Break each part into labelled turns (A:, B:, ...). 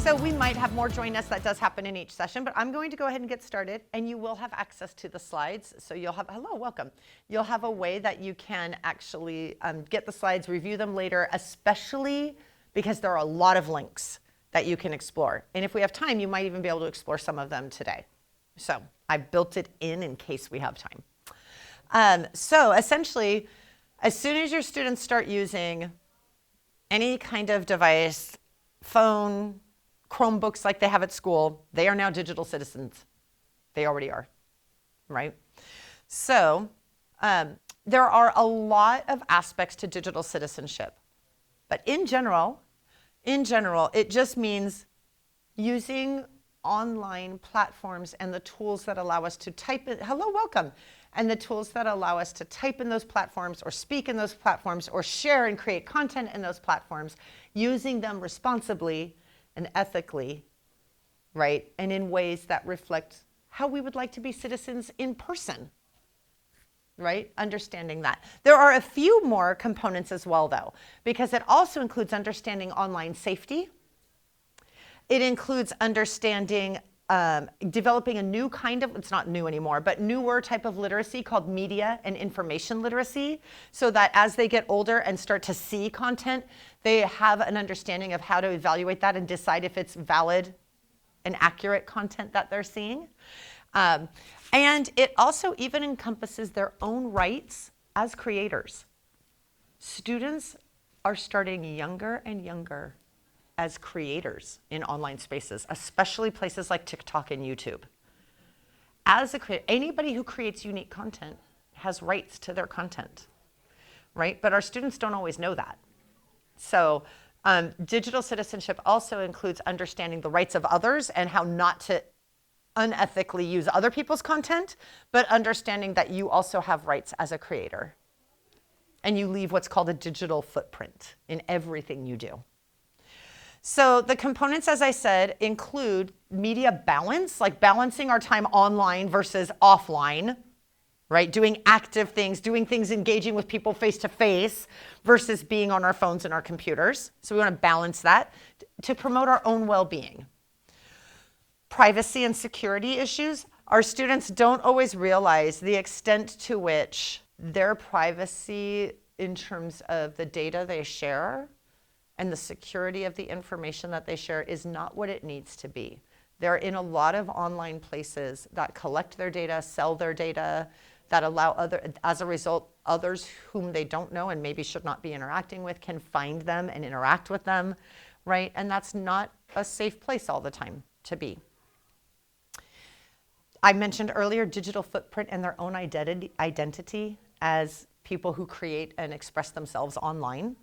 A: So we might have more join us. That does happen in each session, but I'm going to go ahead and get started, and you will have access to the slides. So you'll have, hello, welcome. You'll have a way that you can actually get the slides, review them later, especially because there are a lot of links that you can explore. And if we have time, you might even be able to explore some of them today. So I built it in case we have time. So essentially, as soon as your students start using any kind of device, phone, Chromebooks like they have at school, they are now digital citizens. They already are, right? So there are a lot of aspects to digital citizenship. But in general, it just means using online platforms and the tools that allow us to type in, hello, welcome, and the tools that allow us to type in those platforms or speak in those platforms or share and create content in those platforms, using them responsibly and ethically, right? And in ways that reflect how we would like to be citizens in person, right? Understanding that. There are a few more components as well, though, because it also includes understanding online safety. It includes understanding, developing a new kind of, it's not new anymore, but newer type of literacy called media and information literacy, so that as they get older and start to see content, they have an understanding of how to evaluate that and decide if it's valid and accurate content that they're seeing. And it also even encompasses their own rights as creators. Students are starting younger and younger as creators in online spaces, especially places like TikTok and YouTube. As a creator, anybody who creates unique content has rights to their content, right? But our students don't always know that. So digital citizenship also includes understanding the rights of others and how not to unethically use other people's content, but understanding that you also have rights as a creator. And you leave what's called a digital footprint in everything you do. So the components, as I said, include media balance, like balancing our time online versus offline, right? Doing active things, doing things engaging with people face to face versus being on our phones and our computers. So we want to balance that to promote our own well-being. Privacy and security issues. Our students don't always realize the extent to which their privacy in terms of the data they share and the security of the information that they share is not what it needs to be. They're in a lot of online places that collect their data, sell their data, that allow as a result, others whom they don't know and maybe should not be interacting with can find them and interact with them, right? And that's not a safe place all the time to be. I mentioned earlier digital footprint and their own identity as people who create and express themselves online.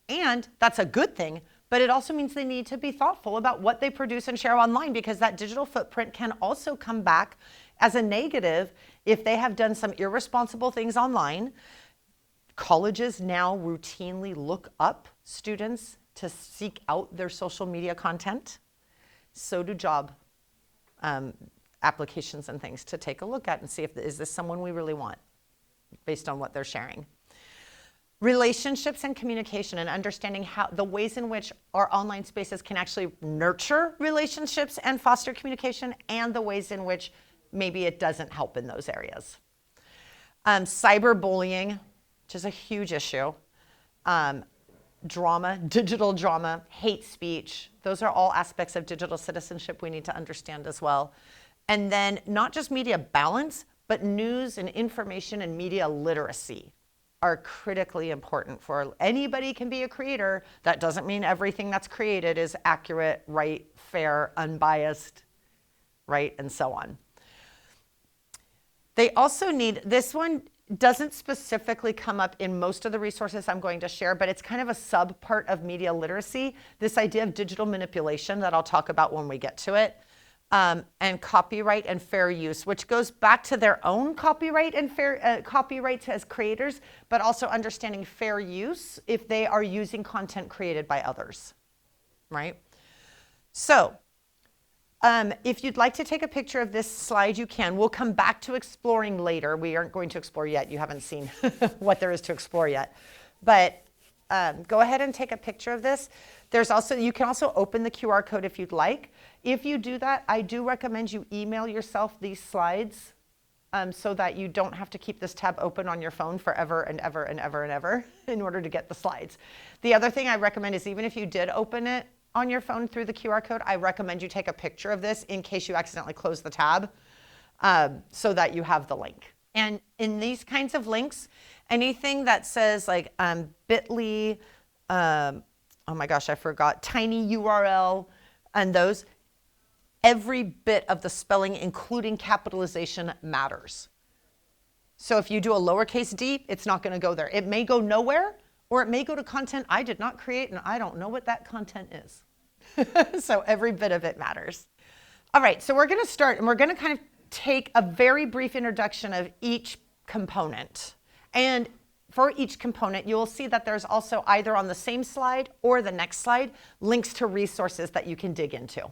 A: And that's a good thing, but it also means they need to be thoughtful about what they produce and share online, because that digital footprint can also come back as a negative if they have done some irresponsible things online. Colleges now routinely look up students to seek out their social media content. So do job applications and things to take a look at and see if is this someone we really want based on what they're sharing. Relationships and communication, and understanding how the ways in which our online spaces can actually nurture relationships and foster communication, and the ways in which maybe it doesn't help in those areas. Cyberbullying, which is a huge issue. Drama, digital drama, hate speech. Those are all aspects of digital citizenship we need to understand as well. And then not just media balance, but news and information and media literacy are critically important. For anybody can be a creator. That doesn't mean everything that's created is accurate, right, fair, unbiased, right, and so on. They also need, this one doesn't specifically come up in most of the resources I'm going to share, but it's kind of a sub part of media literacy, this idea of digital manipulation that I'll talk about when we get to it. And copyright and fair use, which goes back to their own copyright and fair copyrights as creators, but also understanding fair use if they are using content created by others, right? So if you'd like to take a picture of this slide, you can. We'll come back to exploring later. We aren't going to explore yet. You haven't seen what there is to explore yet. But go ahead and take a picture of this. You can also open the QR code if you'd like. If you do that, I do recommend you email yourself these slides so that you don't have to keep this tab open on your phone forever and ever and ever and ever in order to get the slides. The other thing I recommend is even if you did open it on your phone through the QR code, I recommend you take a picture of this in case you accidentally close the tab so that you have the link. And in these kinds of links, anything that says like bit.ly, oh my gosh, I forgot, tiny URL, and those, every bit of the spelling, including capitalization, matters. So if you do a lowercase d, it's not going to go there. It may go nowhere, or it may go to content I did not create, and I don't know what that content is. So every bit of it matters. All right, so we're going to start, and we're going to kind of take a very brief introduction of each component. And for each component, you'll see that there's also either on the same slide or the next slide, links to resources that you can dig into.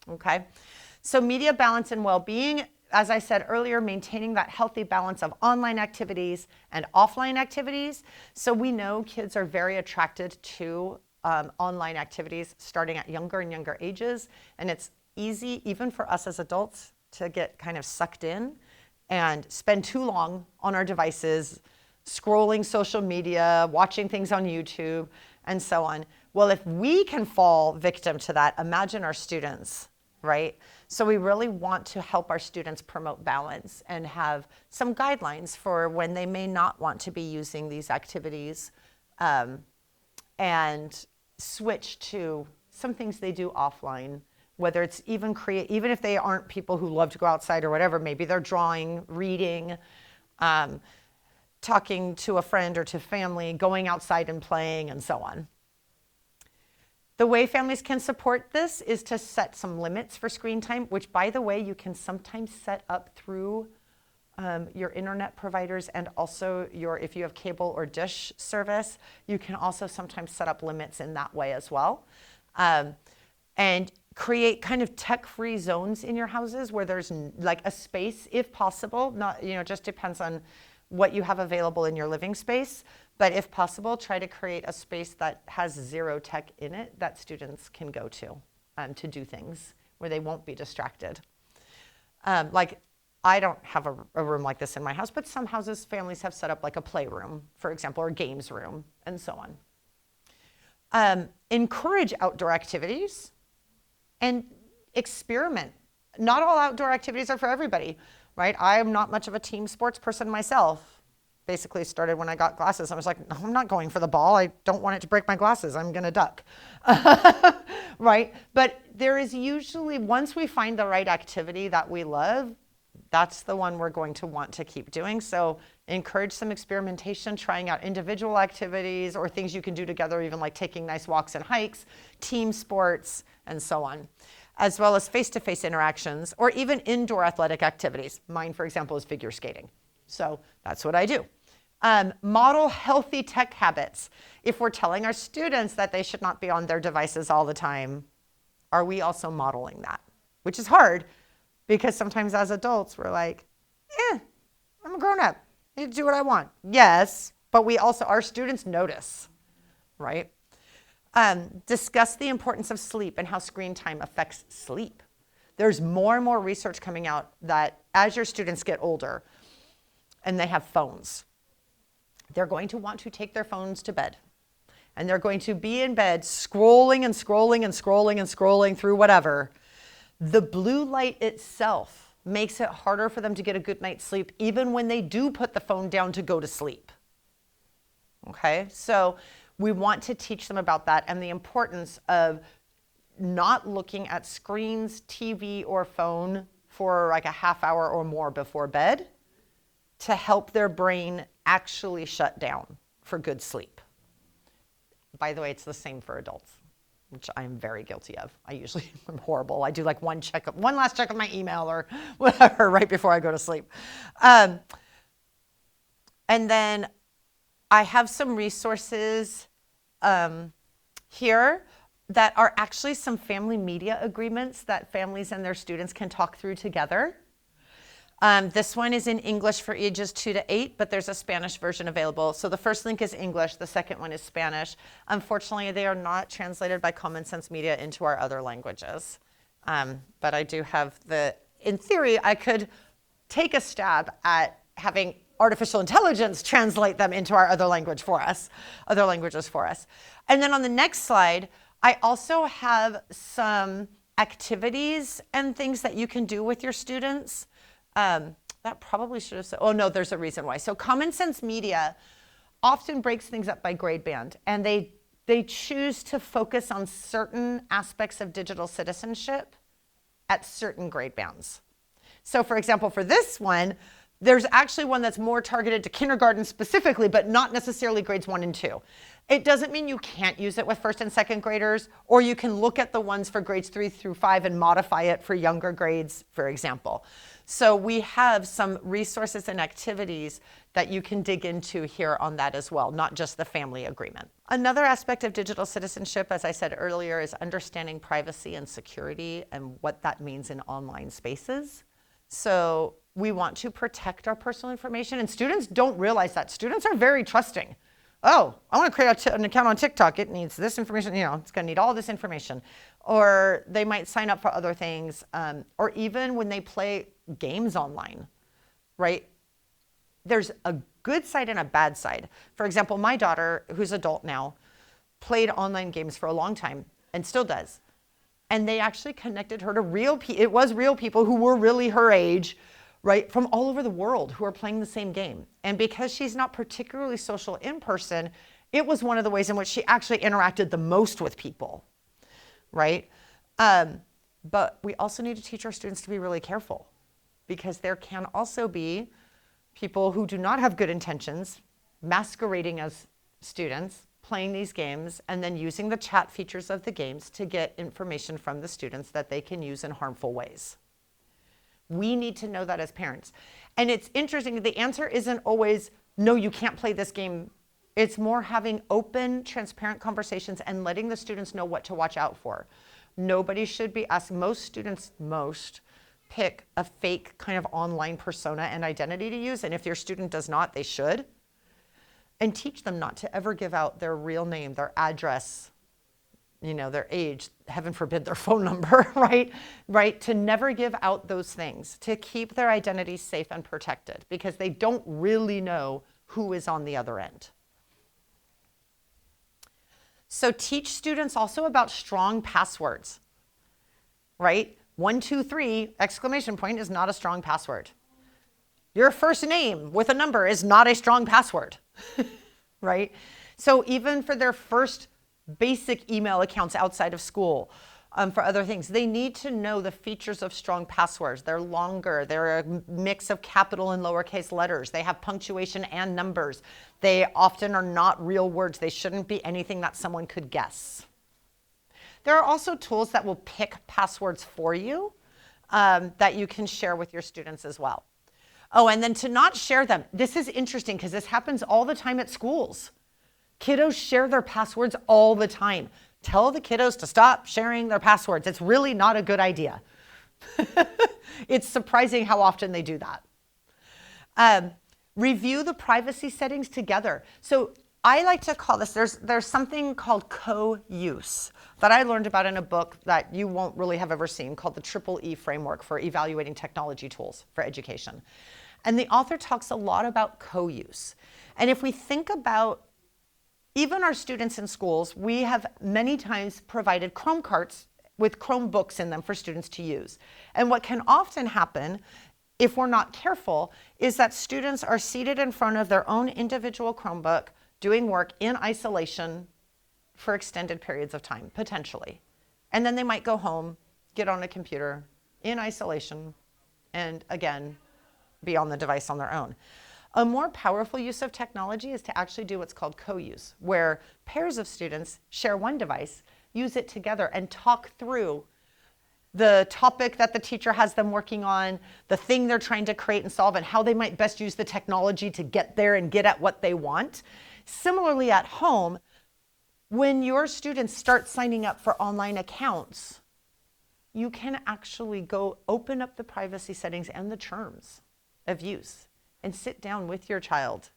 A: Okay, so media balance and well-being, as I said earlier, maintaining that healthy balance of online activities and offline activities. So we know kids are very attracted to online activities starting at younger and younger ages. And it's easy, even for us as adults, to get kind of sucked in and spend too long on our devices, scrolling social media, watching things on YouTube, and so on. Well, if we can fall victim to that, imagine our students, right? So we really want to help our students promote balance and have some guidelines for when they may not want to be using these activities and switch to some things they do offline, whether it's even if they aren't people who love to go outside or whatever, maybe they're drawing, reading, talking to a friend or to family, going outside and playing, and so on. The way families can support this is to set some limits for screen time, which, by the way, you can sometimes set up through your internet providers, and also if you have cable or dish service, you can also sometimes set up limits in that way as well. And create kind of tech-free zones in your houses where there's like a space, if possible, not, just depends on what you have available in your living space. But if possible, try to create a space that has zero tech in it that students can go to do things where they won't be distracted. Like I don't have a room like this in my house, but some families have set up like a playroom, for example, or games room, and so on. Encourage outdoor activities and experiment. Not all outdoor activities are for everybody, right? I am not much of a team sports person myself. Basically started when I got glasses. I was like, no, I'm not going for the ball. I don't want it to break my glasses. I'm going to duck, right? But there is usually, once we find the right activity that we love, that's the one we're going to want to keep doing. So encourage some experimentation, trying out individual activities or things you can do together, even like taking nice walks and hikes, team sports, and so on, as well as face-to-face interactions or even indoor athletic activities. Mine, for example, is figure skating. So that's what I do. Model healthy tech habits. If we're telling our students that they should not be on their devices all the time, are we also modeling that? Which is hard because sometimes as adults, we're like, I'm a grown up. I need to do what I want. Yes, but our students notice, right? Discuss the importance of sleep and how screen time affects sleep. There's more and more research coming out that as your students get older and they have phones, they're going to want to take their phones to bed. And they're going to be in bed scrolling and scrolling and scrolling and scrolling through whatever. The blue light itself makes it harder for them to get a good night's sleep, even when they do put the phone down to go to sleep. Okay, so we want to teach them about that and the importance of not looking at screens, TV, or phone for like a half hour or more before bed to help their brain actually shut down for good sleep. By the way, it's the same for adults, which I'm very guilty of. I'm horrible. I do like one last check of my email or whatever right before I go to sleep. And then I have some resources here that are actually some family media agreements that families and their students can talk through together. This one is in English for ages 2 to 8, but there's a Spanish version available. So the first link is English, the second one is Spanish. Unfortunately, they are not translated by Common Sense Media into our other languages. But I do have in theory, I could take a stab at having artificial intelligence translate them into our other languages for us. And then on the next slide, I also have some activities and things that you can do with your students. That probably should have said, oh no, there's a reason why. So Common Sense Media often breaks things up by grade band, and they choose to focus on certain aspects of digital citizenship at certain grade bands. So for example, for this one, there's actually one that's more targeted to kindergarten specifically, but not necessarily grades 1 and 2. It doesn't mean you can't use it with first and second graders, or you can look at the ones for grades 3 through 5 and modify it for younger grades, for example. So we have some resources and activities that you can dig into here on that as well, not just the family agreement. Another aspect of digital citizenship, as I said earlier, is understanding privacy and security and what that means in online spaces. So we want to protect our personal information, and students don't realize that. Students are very trusting. Oh, I want to create an account on TikTok. It needs this information, it's going to need all this information. Or they might sign up for other things, or even when they play games online, right? There's a good side and a bad side. For example, my daughter, who's adult now, played online games for a long time and still does. And they actually connected her to real people who were really her age, right, from all over the world who are playing the same game. And because she's not particularly social in person, it was one of the ways in which she actually interacted the most with people, right? But we also need to teach our students to be really careful, because there can also be people who do not have good intentions masquerading as students, playing these games, and then using the chat features of the games to get information from the students that they can use in harmful ways. We need to know that as parents. And it's interesting, the answer isn't always, no, you can't play this game. It's more having open, transparent conversations and letting the students know what to watch out for. Nobody should be asked. Most students pick a fake kind of online persona and identity to use. And if your student does not, they should. And teach them not to ever give out their real name, their address, their age, heaven forbid their phone number, right? To never give out those things, to keep their identities safe and protected, because they don't really know who is on the other end. So teach students also about strong passwords, right? 123 exclamation point is not a strong password. Your first name with a number is not a strong password, right? So even for their first basic email accounts outside of school, for other things, they need to know the features of strong passwords. They're longer, they're a mix of capital and lowercase letters. They have punctuation and numbers. They often are not real words. They shouldn't be anything that someone could guess. There are also tools that will pick passwords for you that you can share with your students as well. Oh, and then to not share them. This is interesting because this happens all the time at schools. Kiddos share their passwords all the time. Tell the kiddos to stop sharing their passwords. It's really not a good idea. It's surprising how often they do that. Review the privacy settings together. So I like to call this, there's something called co-use that I learned about in a book that you won't really have ever seen, called the Triple E Framework for Evaluating Technology Tools for Education. And the author talks a lot about co-use. And if we think about even our students in schools, we have many times provided Chrome carts with Chromebooks in them for students to use. And what can often happen, if we're not careful, is that students are seated in front of their own individual Chromebook doing work in isolation for extended periods of time, potentially. And then they might go home, get on a computer in isolation, and again, be on the device on their own. A more powerful use of technology is to actually do what's called co-use, where pairs of students share one device, use it together, and talk through the topic that the teacher has them working on, the thing they're trying to create and solve, and how they might best use the technology to get there and get at what they want. Similarly, at home, when your students start signing up for online accounts, you can actually go open up the privacy settings and the terms of use, and sit down with your child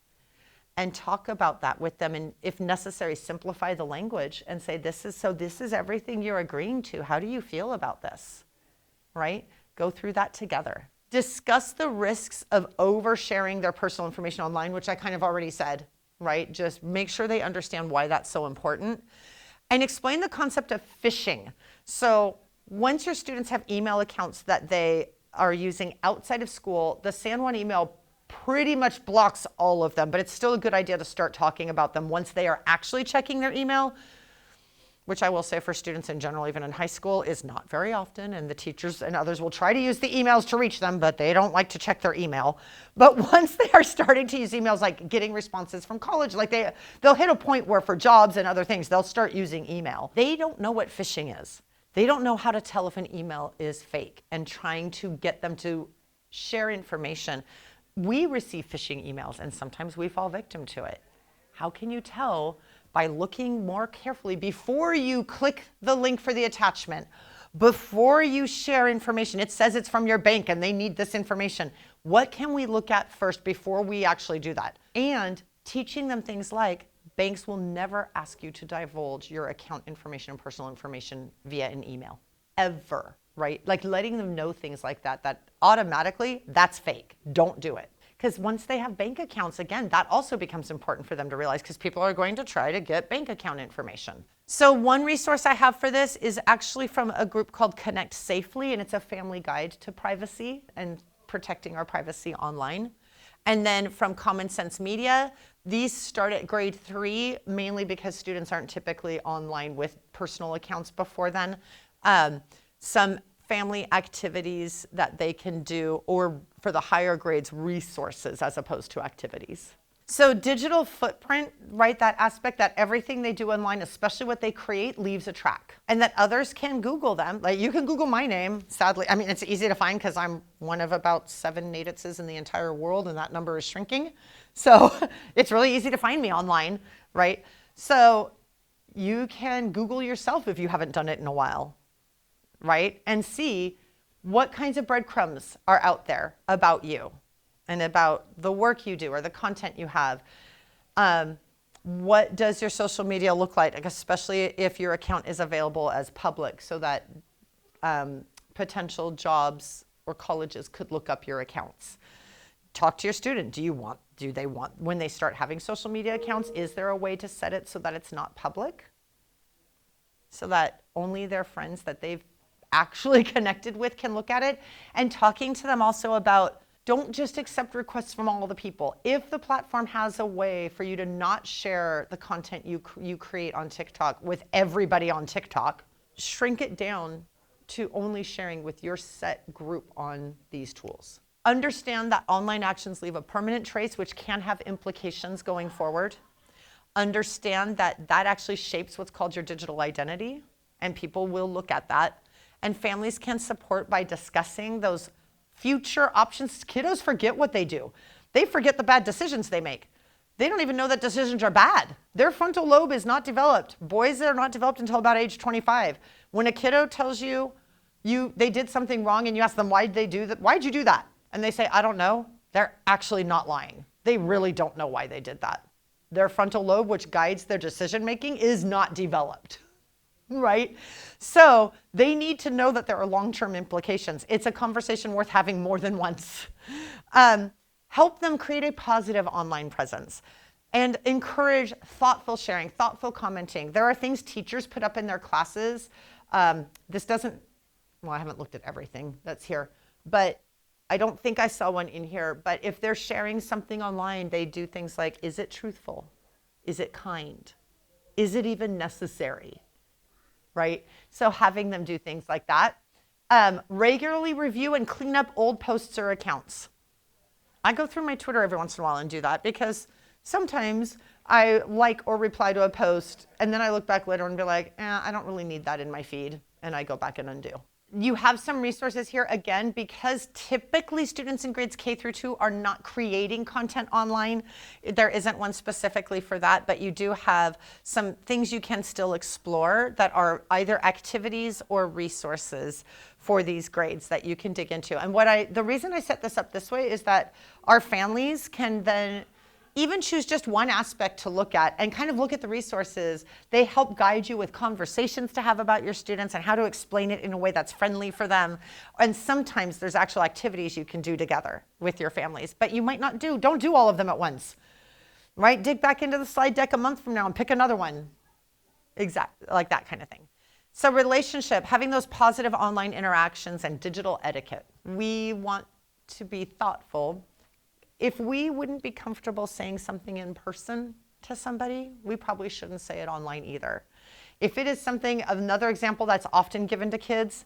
A: and talk about that with them, and if necessary, simplify the language and say, this is everything you're agreeing to. How do you feel about this? Right? Go through that together. Discuss the risks of oversharing their personal information online, which I kind of already said, right? Just make sure they understand why that's so important. And explain the concept of phishing. So once your students have email accounts that they are using outside of school, the San Juan email pretty much blocks all of them, but it's still a good idea to start talking about them once they are actually checking their email, which I will say for students in general, even in high school, is not very often. And the teachers and others will try to use the emails to reach them, but they don't like to check their email. But once they are starting to use emails, like getting responses from college, like they'll hit a point where for jobs and other things, they'll start using email. They don't know what phishing is. They don't know how to tell if an email is fake, and trying to get them to share information. We receive phishing emails and sometimes we fall victim to it. How can you tell? By looking more carefully before you click the link for the attachment, before you share information. It says it's from your bank and they need this information. What can we look at first before we actually do that? And teaching them things like, banks will never ask you to divulge your account information and personal information via an email, ever, right? Like letting them know things like that, that automatically, that's fake. Don't do it. Because once they have bank accounts, again, that also becomes important for them to realize, because people are going to try to get bank account information. So one resource I have for this is actually from a group called Connect Safely, and it's a family guide to privacy and protecting our privacy online. And then from Common Sense Media, these start at grade 3, mainly because students aren't typically online with personal accounts before then. Some family activities that they can do, or for the higher grades, resources as opposed to activities. So digital footprint, right? That aspect that everything they do online, especially what they create, leaves a track, and that others can Google them. Like you can Google my name, sadly. I mean, it's easy to find because I'm one of about 7 natives in the entire world, and that number is shrinking. So it's really easy to find me online, right? So you can Google yourself if you haven't done it in a while, right? And see what kinds of breadcrumbs are out there about you and about the work you do or the content you have. What does your social media look like, especially if your account is available as public, so that potential jobs or colleges could look up your accounts. Talk to your student. Do they want, when they start having social media accounts, is there a way to set it so that it's not public? So that only their friends that they've actually connected with can look at it. And talking to them also about, don't just accept requests from all the people. If the platform has a way for you to not share the content you create on TikTok with everybody on TikTok, shrink it down to only sharing with your set group on these tools. Understand that online actions leave a permanent trace, which can have implications going forward. Understand that that actually shapes what's called your digital identity, and people will look at that. And families can support by discussing those future options. Kiddos forget what they do. They forget the bad decisions they make. They don't even know that decisions are bad. Their frontal lobe is not developed. Boys are not developed until about age 25. When a kiddo tells you they did something wrong and you ask them, why'd they do that? Why'd you do that? And they say, I don't know. They're actually not lying. They really don't know why they did that. Their frontal lobe, which guides their decision making, is not developed. Right? So they need to know that there are long-term implications. It's a conversation worth having more than once. Help them create a positive online presence and encourage thoughtful sharing, thoughtful commenting. There are things teachers put up in their classes. This doesn't, well, I haven't looked at everything that's here, but I don't think I saw one in here. But if they're sharing something online, they do things like, is it truthful? Is it kind? Is it even necessary? Right? So having them do things like that. Regularly review and clean up old posts or accounts. I go through my Twitter every once in a while and do that, because sometimes I like or reply to a post and then I look back later and be like, I don't really need that in my feed. And I go back and undo. You have some resources here, again, because typically students in grades K through 2 are not creating content online. There isn't one specifically for that, but you do have some things you can still explore that are either activities or resources for these grades that you can dig into. And the reason I set this up this way is that our families can then even choose just one aspect to look at and kind of look at the resources. They help guide you with conversations to have about your students and how to explain it in a way that's friendly for them. And sometimes there's actual activities you can do together with your families, but you might not don't do all of them at once, right? Dig back into the slide deck a month from now and pick another one. Exactly, like that kind of thing. So relationship, having those positive online interactions and digital etiquette. We want to be thoughtful. If we wouldn't be comfortable saying something in person to somebody, we probably shouldn't say it online either. If it is something, another example that's often given to kids,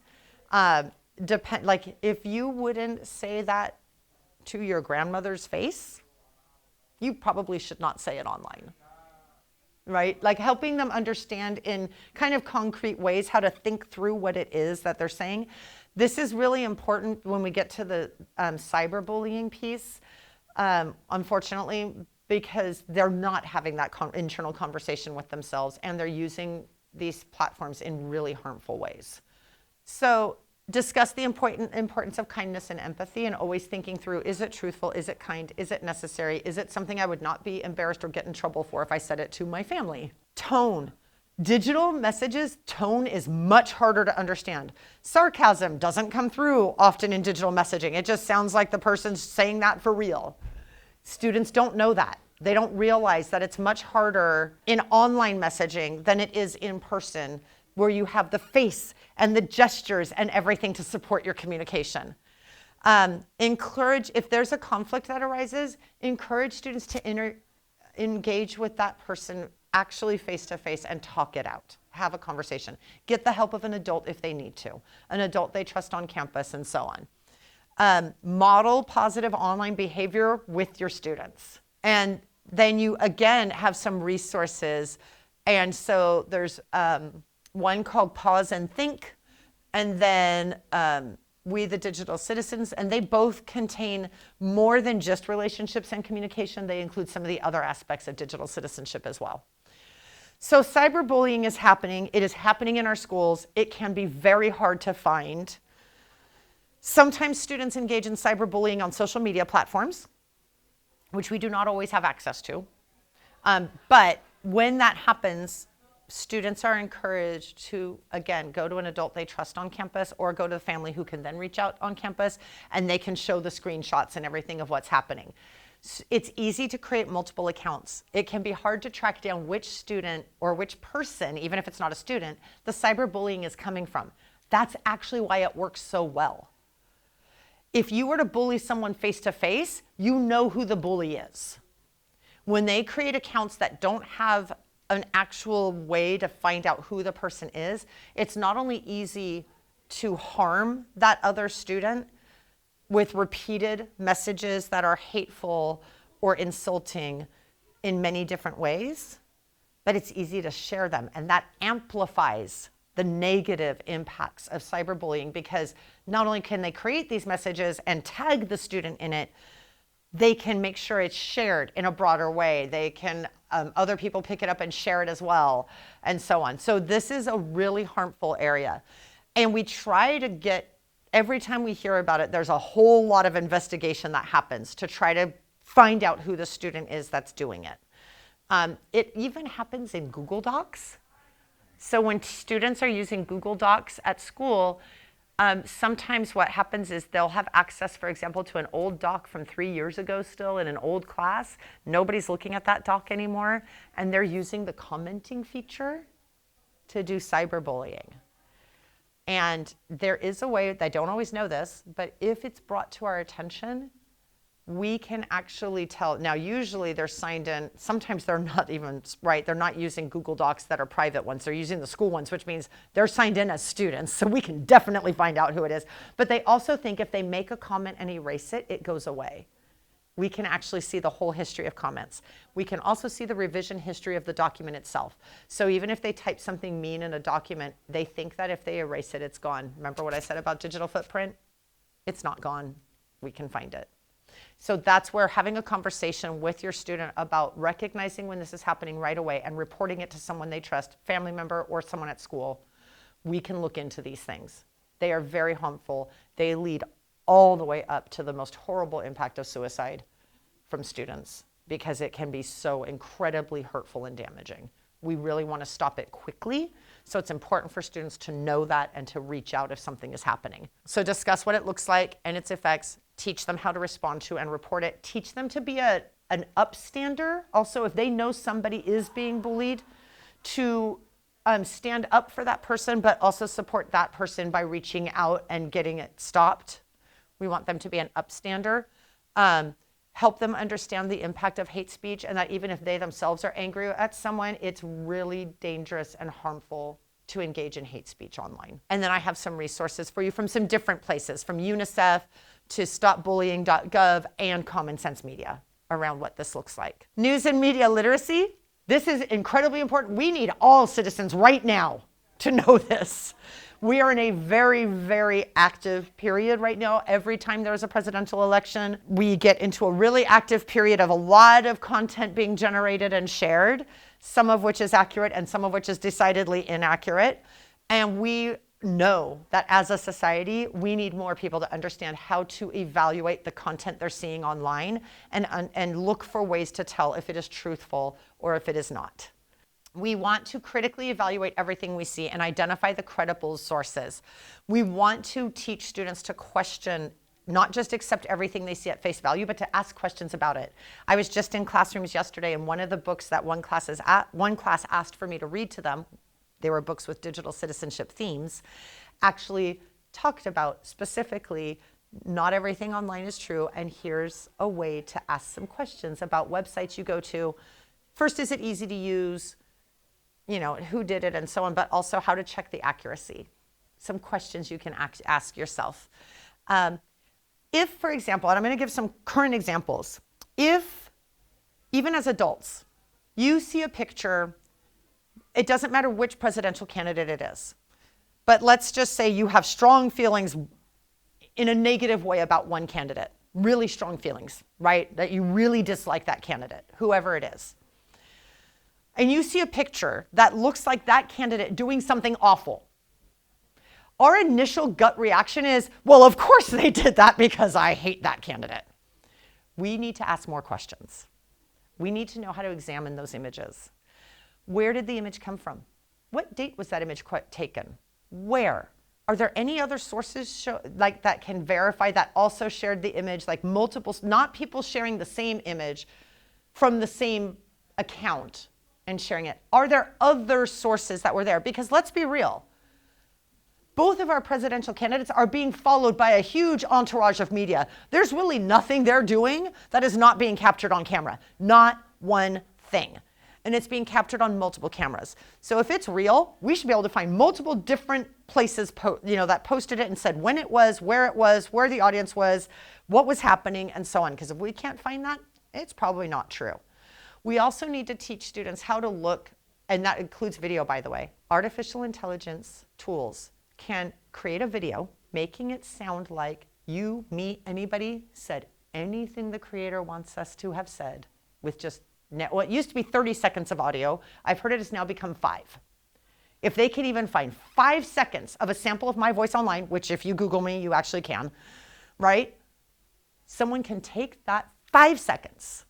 A: like if you wouldn't say that to your grandmother's face, you probably should not say it online, right? Like helping them understand in kind of concrete ways how to think through what it is that they're saying. This is really important when we get to the cyberbullying piece. Unfortunately, because they're not having that internal conversation with themselves and they're using these platforms in really harmful ways. So discuss the importance of kindness and empathy and always thinking through, is it truthful? Is it kind? Is it necessary? Is it something I would not be embarrassed or get in trouble for if I said it to my family? Tone. Digital messages, tone is much harder to understand. Sarcasm doesn't come through often in digital messaging. It just sounds like the person's saying that for real. Students don't know that. They don't realize that it's much harder in online messaging than it is in person, where you have the face and the gestures and everything to support your communication. Encourage, if there's a conflict that arises, encourage students to engage with that person actually face-to-face and talk it out. Have a conversation. Get the help of an adult if they need to, an adult they trust on campus and so on. Model positive online behavior with your students. And then you, again, have some resources. And so there's one called Pause and Think, and then We the Digital Citizens, and they both contain more than just relationships and communication. They include some of the other aspects of digital citizenship as well. So cyberbullying is happening. It is happening in our schools. It can be very hard to find. Sometimes students engage in cyberbullying on social media platforms, which we do not always have access to. But when that happens, students are encouraged to, again, go to an adult they trust on campus or go to the family who can then reach out on campus and they can show the screenshots and everything of what's happening. It's easy to create multiple accounts. It can be hard to track down which student or which person, even if it's not a student, the cyberbullying is coming from. That's actually why it works so well. If you were to bully someone face-to-face, you know who the bully is. When they create accounts that don't have an actual way to find out who the person is, it's not only easy to harm that other student with repeated messages that are hateful or insulting in many different ways, but it's easy to share them. And that amplifies the negative impacts of cyberbullying, because not only can they create these messages and tag the student in it, they can make sure it's shared in a broader way. They can, other people pick it up and share it as well, and so on. So this is a really harmful area. And we try to get, every time we hear about it, there's a whole lot of investigation that happens to try to find out who the student is that's doing it. It even happens in Google Docs. So when students are using Google Docs at school, sometimes what happens is they'll have access, for example, to an old doc from 3 years ago still in an old class. Nobody's looking at that doc anymore, and they're using the commenting feature to do cyberbullying. And there is a way, I don't always know this, but if it's brought to our attention, we can actually tell. Now, usually they're signed in. Sometimes they're not even, right? They're not using Google Docs that are private ones. They're using the school ones, which means they're signed in as students. So we can definitely find out who it is. But they also think if they make a comment and erase it, it goes away. we can actually see the whole history of comments. We can also see the revision history of the document itself. So even if they type something mean in a document, they think that if they erase it, it's gone. Remember what I said about digital footprint? It's not gone. We can find it. So that's where having a conversation with your student about recognizing when this is happening right away and reporting it to someone they trust, family member or someone at school, we can look into these things. They are very harmful. They lead all the way up to the most horrible impact of suicide from students because it can be so incredibly hurtful and damaging. We really want to stop it quickly. So it's important for students to know that and to reach out if something is happening. So discuss what it looks like and its effects, teach them how to respond to and report it, teach them to be an upstander. Also, if they know somebody is being bullied, to stand up for that person, but also support that person by reaching out and getting it stopped. We want them to be an upstander. Help them understand the impact of hate speech and that even if they themselves are angry at someone, it's really dangerous and harmful to engage in hate speech online. And then I have some resources for you from some different places, from UNICEF to stopbullying.gov and Common Sense Media around what this looks like. News and media literacy. This is incredibly important. We need all citizens right now to know this. We are in a very, very active period right now. Every time there's a presidential election, we get into a really active period of a lot of content being generated and shared, some of which is accurate and some of which is decidedly inaccurate. And we know that as a society, we need more people to understand how to evaluate the content they're seeing online and look for ways to tell if it is truthful or if it is not. We want to critically evaluate everything we see and identify the credible sources. We want to teach students to question, not just accept everything they see at face value, but to ask questions about it. I was just in classrooms yesterday, and one of the books that one class asked for me to read to them, they were books with digital citizenship themes, actually talked about specifically, not everything online is true, and here's a way to ask some questions about websites you go to. First, is it easy to use? You know, who did it and so on, but also how to check the accuracy. Some questions you can ask yourself. If, for example, and I'm going to give some current examples, if, even as adults, you see a picture, it doesn't matter which presidential candidate it is, but let's just say you have strong feelings in a negative way about one candidate, really strong feelings, right? That you really dislike that candidate, whoever it is. And you see a picture that looks like that candidate doing something awful. Our initial gut reaction is, well, of course they did that because I hate that candidate. We need to ask more questions. We need to know how to examine those images. Where did the image come from? What date was that image taken? Where? Are there any other sources that can verify that also shared the image, like multiple, not people sharing the same image from the same account and sharing it? Are there other sources that were there? Because let's be real, both of our presidential candidates are being followed by a huge entourage of media. There's really nothing they're doing that is not being captured on camera. Not one thing. And it's being captured on multiple cameras. So if it's real, we should be able to find multiple different places that posted it and said when it was, where the audience was, what was happening, and so on. Because if we can't find that, it's probably not true. We also need to teach students how to look, and that includes video, by the way. Artificial intelligence tools can create a video, making it sound like you, me, anybody said anything the creator wants us to have said with just, well, it used to be 30 seconds of audio. I've heard it has now become 5. If they can even find 5 seconds of a sample of my voice online, which if you Google me, you actually can, right? Someone can take that 5 seconds,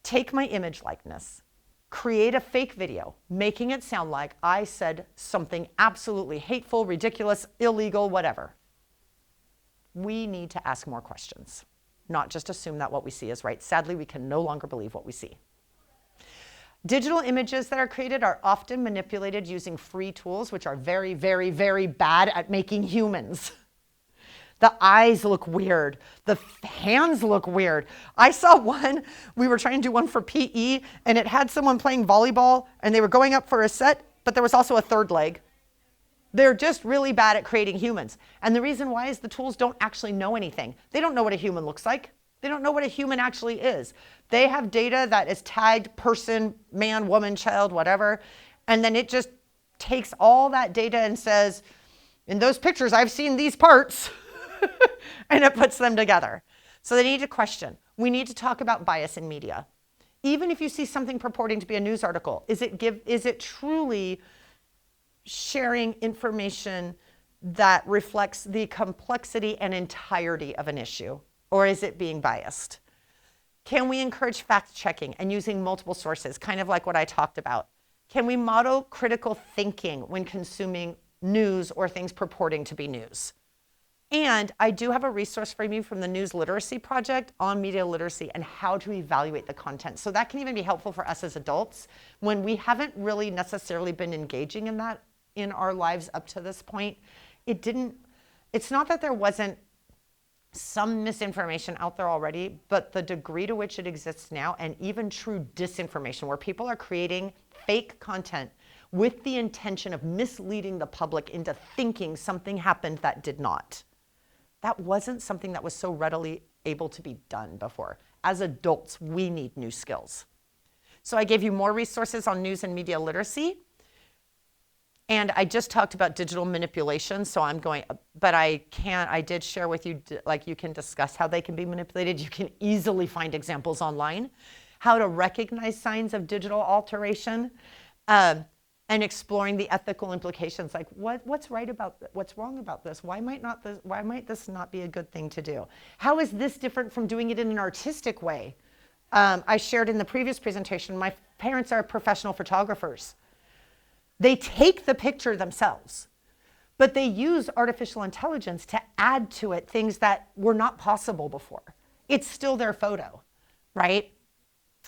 A: take my image likeness, create a fake video, making it sound like I said something absolutely hateful, ridiculous, illegal, whatever. We need to ask more questions, not just assume that what we see is right. Sadly, we can no longer believe what we see. Digital images that are created are often manipulated using free tools, which are very, very, very bad at making humans. The eyes look weird. The hands look weird. I saw one, we were trying to do one for PE, and it had someone playing volleyball, and they were going up for a set, but there was also a third leg. They're just really bad at creating humans. And the reason why is the tools don't actually know anything. They don't know what a human looks like. They don't know what a human actually is. They have data that is tagged person, man, woman, child, whatever. And then it just takes all that data and says, in those pictures, I've seen these parts, and it puts them together. So they need to question. We need to talk about bias in media. Even if you see something purporting to be a news article, is it truly sharing information that reflects the complexity and entirety of an issue, or is it being biased? Can we encourage fact checking and using multiple sources, kind of like what I talked about? Can we model critical thinking when consuming news or things purporting to be news? And I do have a resource for you from the News Literacy Project on media literacy and how to evaluate the content. So that can even be helpful for us as adults when we haven't really necessarily been engaging in that in our lives up to this point. It's not that there wasn't some misinformation out there already, but the degree to which it exists now, and even true disinformation, where people are creating fake content with the intention of misleading the public into thinking something happened that did not. That wasn't something that was so readily able to be done before. As adults, we need new skills. So I gave you more resources on news and media literacy. And I just talked about digital manipulation, so but I did share with you, like, you can discuss how they can be manipulated. You can easily find examples online, how to recognize signs of digital alteration, and exploring the ethical implications, like what's wrong about this? Why might this not be a good thing to do? How is this different from doing it in an artistic way? I shared in the previous presentation, my parents are professional photographers. They take the picture themselves, but they use artificial intelligence to add to it things that were not possible before. It's still their photo, right?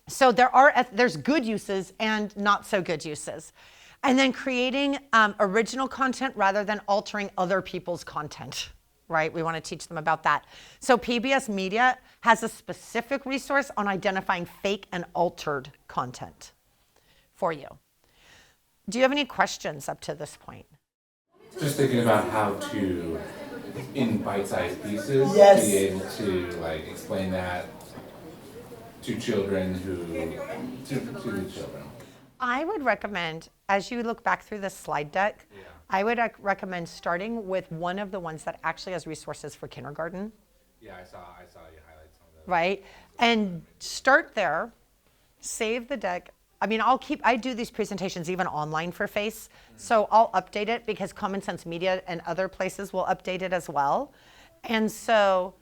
A: So there's good uses and not so good uses. And then creating original content rather than altering other people's content, right? We want to teach them about that. So PBS Media has a specific resource on identifying fake and altered content for you. Do you have any questions up to this point?
B: Just thinking about how to, in bite-sized pieces,
C: Yes.
B: be able to like explain that to children to the children.
A: I would recommend, as you look back through this slide deck, I would recommend starting with one of the ones that actually has resources for kindergarten.
B: Yeah, I saw you highlight some of those.
A: Right? And start there, save the deck. I mean, I do these presentations even online for FACE, so I'll update it because Common Sense Media and other places will update it as well. And so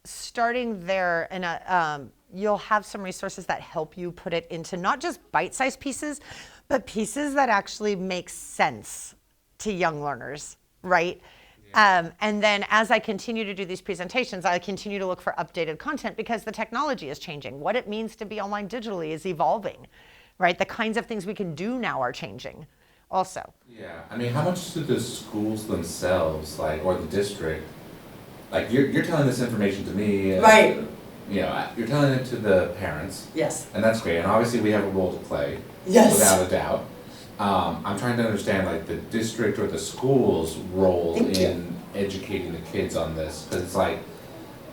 A: starting there, and you'll have some resources that help you put it into not just bite-sized pieces, but pieces that actually make sense to young learners, right? And then as I continue to do these presentations, I continue to look for updated content because the technology is changing. What it means to be online digitally is evolving, right? The kinds of things we can do now are changing also.
B: Yeah, I mean, how much do the schools themselves, like, or the district, like, you're telling this information to me.
C: Right.
B: You know, you're telling it to the parents.
C: Yes.
B: And that's great, and obviously we have a role to play.
C: Yes.
B: Without a doubt. I'm trying to understand, like, the district or the school's role in educating the kids on this, because it's like,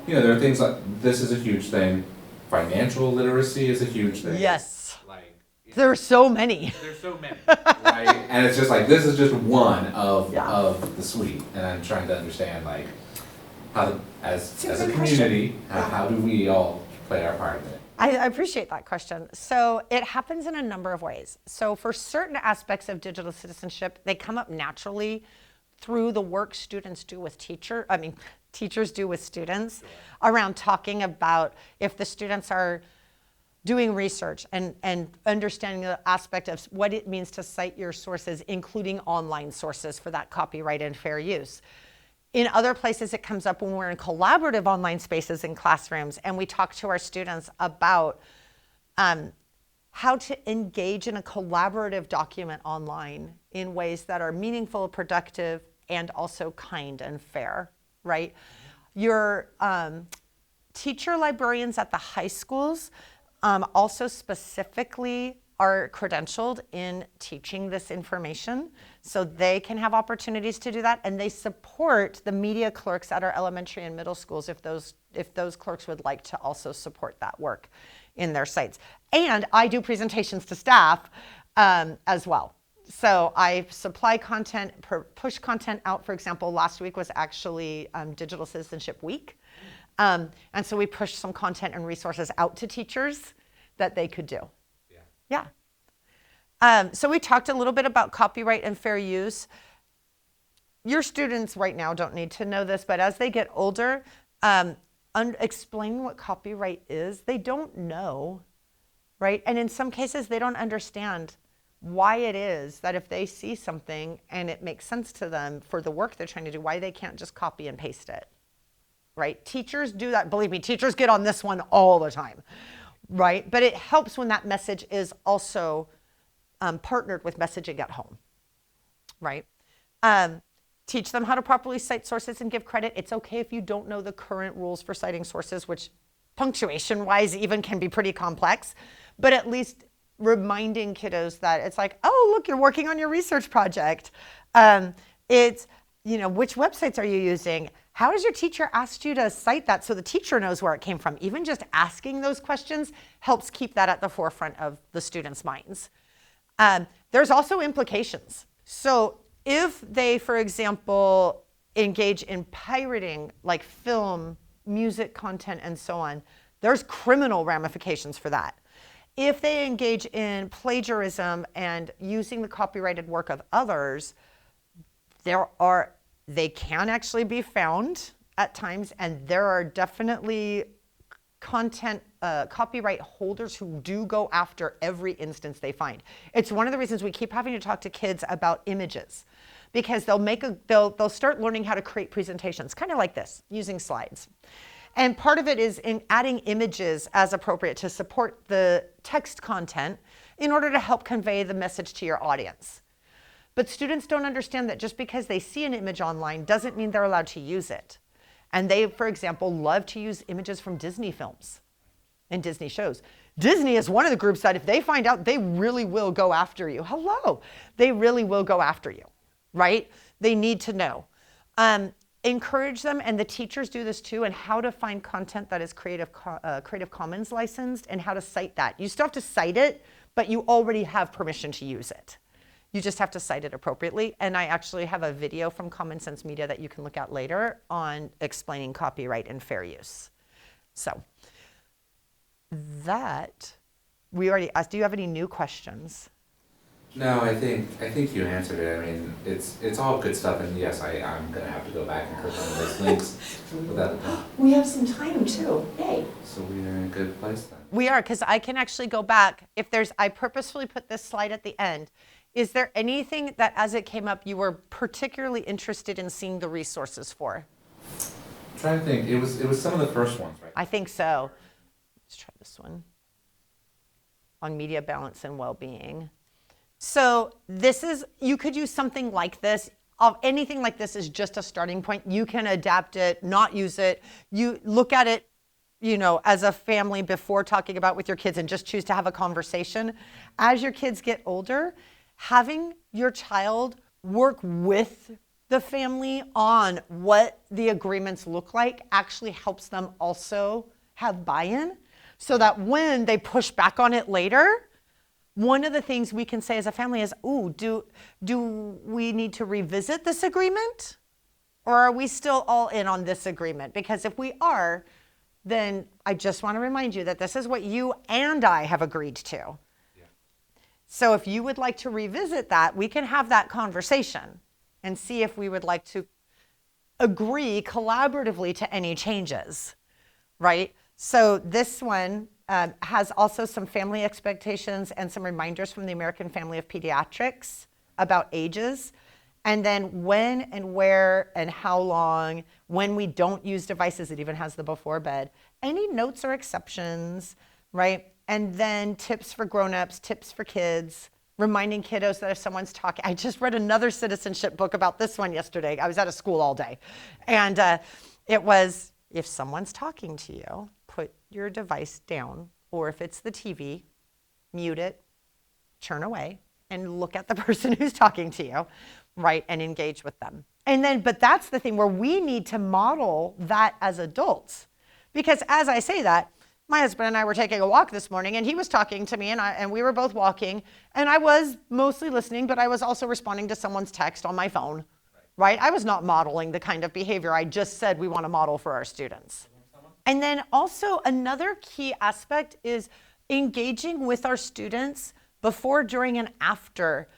B: you know, there are things like, this is a huge thing, financial literacy is a huge thing.
A: Yes.
B: Like,
A: There are so many.
B: there's so many, right? And it's just like, this is just one of the suite, and I'm trying to understand, like, how, as a community, how do we all play our part in it?
A: I appreciate that question. So it happens in a number of ways. So for certain aspects of digital citizenship, they come up naturally through the work teachers do with students around talking about if the students are doing research and understanding the aspect of what it means to cite your sources, including online sources for that copyright and fair use. In other places, it comes up when we're in collaborative online spaces in classrooms, and we talk to our students about how to engage in a collaborative document online in ways that are meaningful, productive, and also kind and fair, right? Your teacher librarians at the high schools also specifically are credentialed in teaching this information, so they can have opportunities to do that, and they support the media clerks at our elementary and middle schools if those clerks would like to also support that work in their sites. And I do presentations to staff as well. So I supply content, push content out. For example, last week was actually Digital Citizenship Week. And so we pushed some content and resources out to teachers that they could do. Yeah. So we talked a little bit about copyright and fair use. Your students right now don't need to know this, but as they get older, explain what copyright is. They don't know, right? And in some cases, they don't understand why it is that if they see something and it makes sense to them for the work they're trying to do, why they can't just copy and paste it, right? Teachers do that. Believe me, teachers get on this one all the time, right? But it helps when that message is also partnered with messaging at home, right? Teach them how to properly cite sources and give credit. It's okay if you don't know the current rules for citing sources, which punctuation-wise even can be pretty complex, but at least reminding kiddos that it's like, oh, look, you're working on your research project. It's, which websites are you using? How has your teacher asked you to cite that so the teacher knows where it came from? Even just asking those questions helps keep that at the forefront of the students' minds. There's also implications. So if they, for example, engage in pirating, like film, music content, and so on, there's criminal ramifications for that. If they engage in plagiarism and using the copyrighted work of others, they can actually be found at times, and there are definitely content copyright holders who do go after every instance they find. It's one of the reasons we keep having to talk to kids about images, because they'll start learning how to create presentations, kind of like this, using slides. And part of it is in adding images as appropriate to support the text content in order to help convey the message to your audience. But students don't understand that just because they see an image online doesn't mean they're allowed to use it. And they, for example, love to use images from Disney films and Disney shows. Disney is one of the groups that if they find out, they really will go after you. Hello, they really will go after you, right? They need to know. Encourage them, and the teachers do this too, and how to find content that is Creative Commons licensed and how to cite that. You still have to cite it, but you already have permission to use it. You just have to cite it appropriately. And I actually have a video from Common Sense Media that you can look at later on explaining copyright and fair use. So that, we already asked, do you have any new questions?
B: No, I think you answered it. I mean, it's all good stuff, and yes, I'm gonna have to go back and click on those links. Without
A: we have some time too. Yay!
B: So we are in a good place then.
A: We are, because I can actually go back. I purposefully put this slide at the end. Is there anything that, as it came up, you were particularly interested in seeing the resources for?
B: I'm trying to think. It was some of the first ones, right?
A: I think so. Let's try this one on media balance and well-being. So you could use something like this. Anything like this is just a starting point. You can adapt it, not use it. You look at it, as a family before talking about with your kids, and just choose to have a conversation. As your kids get older, having your child work with the family on what the agreements look like actually helps them also have buy-in, so that when they push back on it later, one of the things we can say as a family is, do we need to revisit this agreement? Or are we still all in on this agreement? Because if we are, then I just want to remind you that this is what you and I have agreed to. Yeah. So if you would like to revisit that, we can have that conversation and see if we would like to agree collaboratively to any changes, right? So this one has also some family expectations and some reminders from the American Family of Pediatrics about ages, and then when and where and how long, when we don't use devices. It even has the before bed, any notes or exceptions, right? And then tips for grown-ups, tips for kids, reminding kiddos that if someone's talking. I just read another citizenship book about this one yesterday. I was out of school all day, and it was, if someone's talking to you, put your device down, or if it's the TV, mute it, turn away and look at the person who's talking to you, right, and engage with them. And then, but that's the thing where we need to model that as adults. Because as I say that, my husband and I were taking a walk this morning, and he was talking to me, and we were both walking, and I was mostly listening, but I was also responding to someone's text on my phone, right? I was not modeling the kind of behavior I just said we want to model for our students. And then also another key aspect is engaging with our students before, during, and after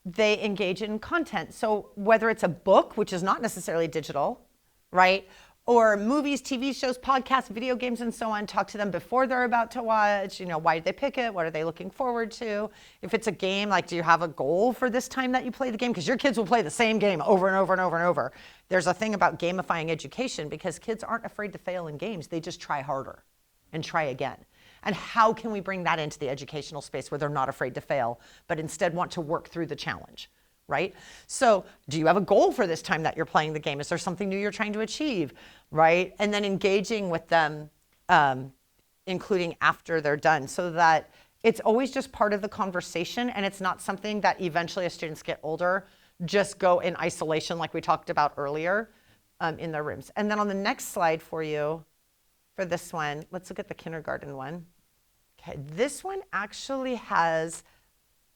A: they engage in content. So whether it's a book, which is not necessarily digital, right? Or movies, TV shows, podcasts, video games, and so on, talk to them before they're about to watch, you know, why did they pick it? What are they looking forward to? If it's a game, like, do you have a goal for this time that you play the game? Because your kids will play the same game over and over and over and over. There's a thing about gamifying education because kids aren't afraid to fail in games. They just try harder and try again. And how can we bring that into the educational space where they're not afraid to fail, but instead want to work through the challenge, right? So do you have a goal for this time that you're playing the game? Is there something new you're trying to achieve, right? And then engaging with them, including after they're done, so that it's always just part of the conversation, and it's not something that eventually as students get older, just go in isolation like we talked about earlier in their rooms. And then on the next slide for you, for this one, let's look at the kindergarten one. Okay, this one actually has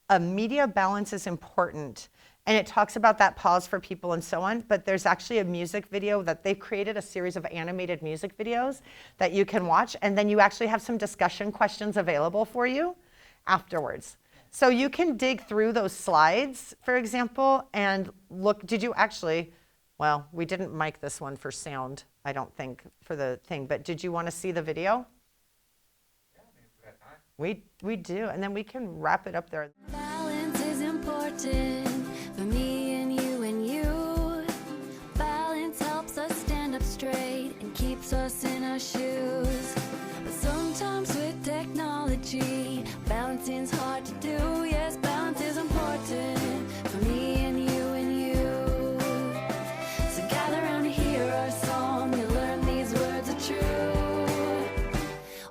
A: a media balance is important, and it talks about that pause for people and so on, but there's actually a music video that they've created, a series of animated music videos that you can watch, and then you actually have some discussion questions available for you afterwards. So you can dig through those slides, for example, and look, did you actually, well, we didn't mic this one for sound, I don't think, for the thing, but did you want to see the video?
B: Yeah, maybe we got time.
A: We do, and then we can wrap it up there.
C: Balance is important for me and you. Balance helps us stand up straight and keeps us in our shoes. But sometimes with technology, balancing's hard to do. Yes, balance is important for me and you. So gather around and hear our song. You'll learn these words are true.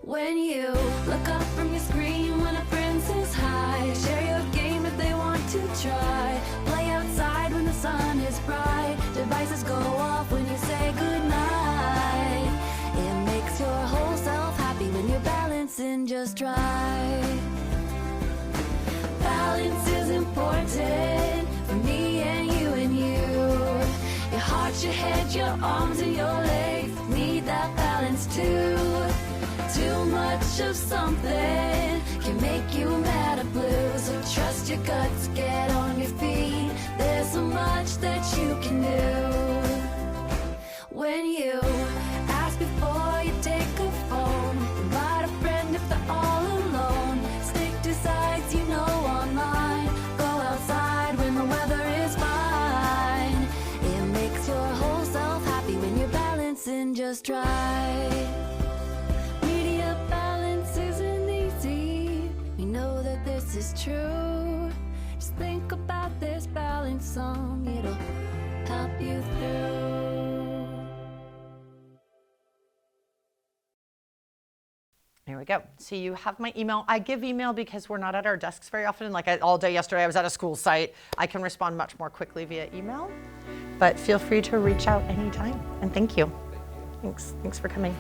C: When you look up from your screen when a friend says hi, share your game if they want to try. Play outside when the sun is bright. Devices go off when you say goodnight. It makes your whole self happy when you're balancing just right. Balance is important for me and you and you. Your heart, your head, your arms, and your legs need that balance too. Too much of something can make you mad or blue. So trust your guts, get on your feet. There's so much that you can do. When you ask before you take a phone, invite a friend if they're all alone. Stick to sides you know online. Go outside when the weather is fine. It makes your whole self happy when you're balancing just right. This is true. Just think about this balance song. It'll help you through.
A: There we go. So you have my email. I give email because we're not at our desks very often. Like all day yesterday, I was at a school site. I can respond much more quickly via email. But feel free to reach out anytime. And thank you. Thanks for coming.